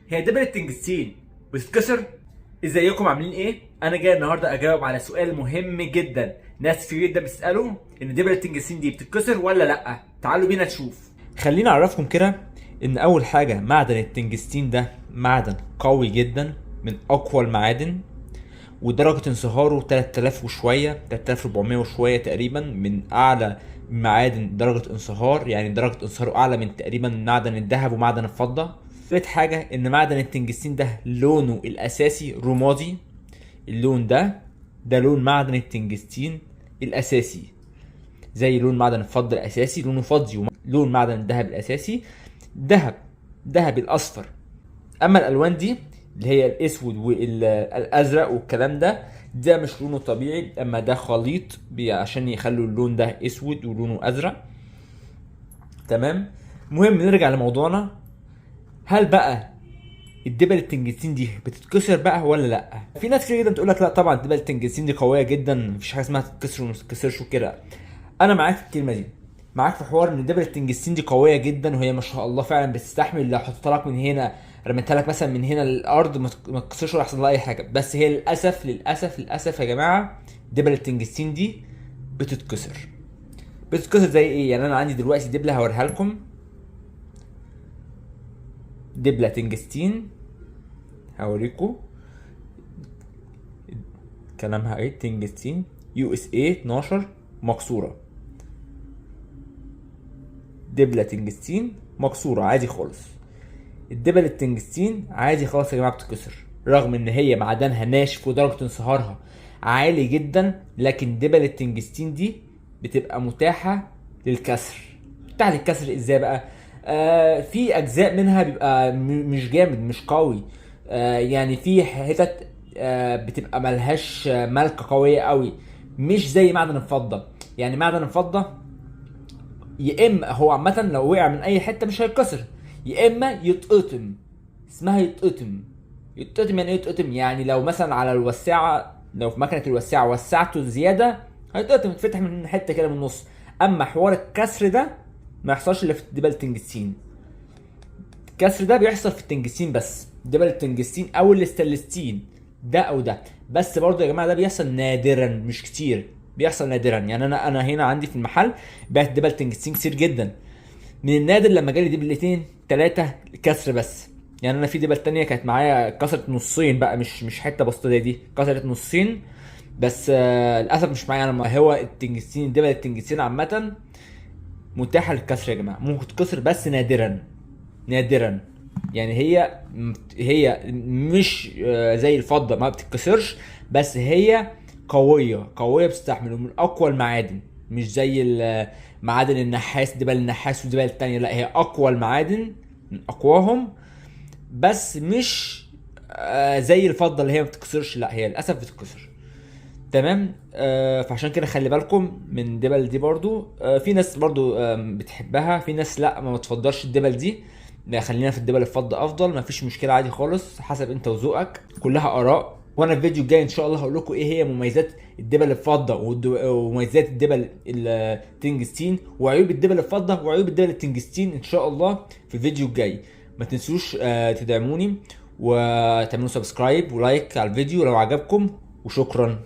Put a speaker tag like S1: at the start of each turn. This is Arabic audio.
S1: هي دبل التنجستين بتتكسر؟ ازيكم عاملين ايه؟ انا جاي النهارده اجاوب على سؤال مهم جدا، ناس كتير جدا بتساله ان دبل التنجستين دي بتتكسر ولا لا. تعالوا بينا نشوف.
S2: خليني اعرفكم كده ان اول حاجة معدن التنجستين ده معدن قوي جدا، من اقوى المعادن، ودرجة انصهاره 3000 وشوية، 3400 وشوية تقريبا، من اعلى معادن درجة انصهار. يعني درجة انصهاره اعلى من تقريبا معدن الذهب ومعدن الفضة. ثالث حاجة ان معدن التنجستين ده لونه الاساسي رمادي. اللون ده لون معدن التنجستين الاساسي، زي لون معدن الفضة الاساسي لونه فضي، ولون معدن الذهب الاساسي ذهب الاصفر. اما الالوان دي اللي هي الاسود والازرق والكلام ده مش لونه طبيعي، اما ده خليط عشان يخلوا اللون ده اسود ولونه ازرق. تمام. مهم نرجع لموضوعنا. هل بقى الدبل التنجستين دي بتتكسر بقى ولا لا؟ في ناس كتير جدا تقول لك لا طبعا الدبل التنجستين دي قويه جدا، مفيش حاجه اسمها تتكسر وما تتكسرش وكده. انا معاك في الكلمه دي، معاك في حوار ان الدبل التنجستين دي قويه جدا، وهي ما شاء الله فعلا بتستحمل. لو حطيتها لك من هنا، رميتها لك مثلا من هنا للارض، ما تكسرش ولا يحصل لها اي حاجه. بس هي للاسف يا جماعه، دبل التنجستين دي بتتكسر زي ايه؟ يعني انا عندي دلوقتي دبله هوريها لكم، دبله تنجستين هوريكم كلامها ايه. تنجستين USA 12 مكسوره، دبله تنجستين مكسوره عادي خالص. الدبل التنجستين عادي خالص يا جماعه بتتكسر، رغم ان هي معدنها ناشف ودرجه انصهارها عالي جدا، لكن دبل التنجستين دي بتبقى متاحه للكسر. ازاي بقى؟ في اجزاء منها بيبقى مش جامد، مش قوي. يعني في حتت بتبقى ملهاش ملكه قويه قوي، مش زي معدن الفضه. يعني معدن الفضه يا اما هو عامه لو وقع من اي حته مش هيتكسر، يا اما يتقطم. اسمها يتقطم يعني ايه يتقطم؟ يعني لو مثلا على الوساعه، لو في مكنه الوساعه وسعته زياده هيتقطم، يتفتح من حته كده من النص. اما حوار الكسر ده ما يحصلش الا في الدبل التنجستين. الكسر ده بيحصل في التنجستين بس، دبل التنجستين او الاستانلستين، ده او ده. بس برضه يا جماعه ده بيحصل نادرا، مش كتير، بيحصل نادرا. يعني انا هنا عندي في المحل بعت دبل تنجستين كتير جدا، من النادر لما جالي دبلتين 3 كسر بس. يعني انا في دبل تانية كانت معايا كسرت نصين بقى، مش حته بسيطه زي دي، كسرت نصين بس. للاسف مش معايا انا. هو التنجستين، دبل التنجستين عامه متاحه للكسر يا جماعه، ممكن تكسر بس نادرا. يعني هي مش زي الفضه ما بتتكسرش، بس هي قويه بتستحمل، ومن اقوى المعادن، مش زي معادن النحاس، دبل النحاس ودبل التانية. لا، هي اقوى المعادن، من اقواهم، بس مش زي الفضه اللي هي ما بتتكسرش. لا، هي للاسف بتتكسر. تمام. فعشان كده خلي بالكم من دبل دي برضو. في ناس برضو بتحبها، في ناس لا ما بتفضلش الدبل دي. لا، خلينا في الدبل الفضه افضل، مفيش مشكله عادي خالص، حسب انت وذوقك، كلها اراء. وانا الفيديو الجاي ان شاء الله هقول لكم ايه هي مميزات الدبل الفضه ومميزات الدبل التنجستين، وعيوب الدبل الفضه وعيوب الدبل التنجستين ان شاء الله في الفيديو الجاي. ما تنسوش تدعموني وتعملوا سبسكرايب ولايك على الفيديو لو عجبكم، وشكرا.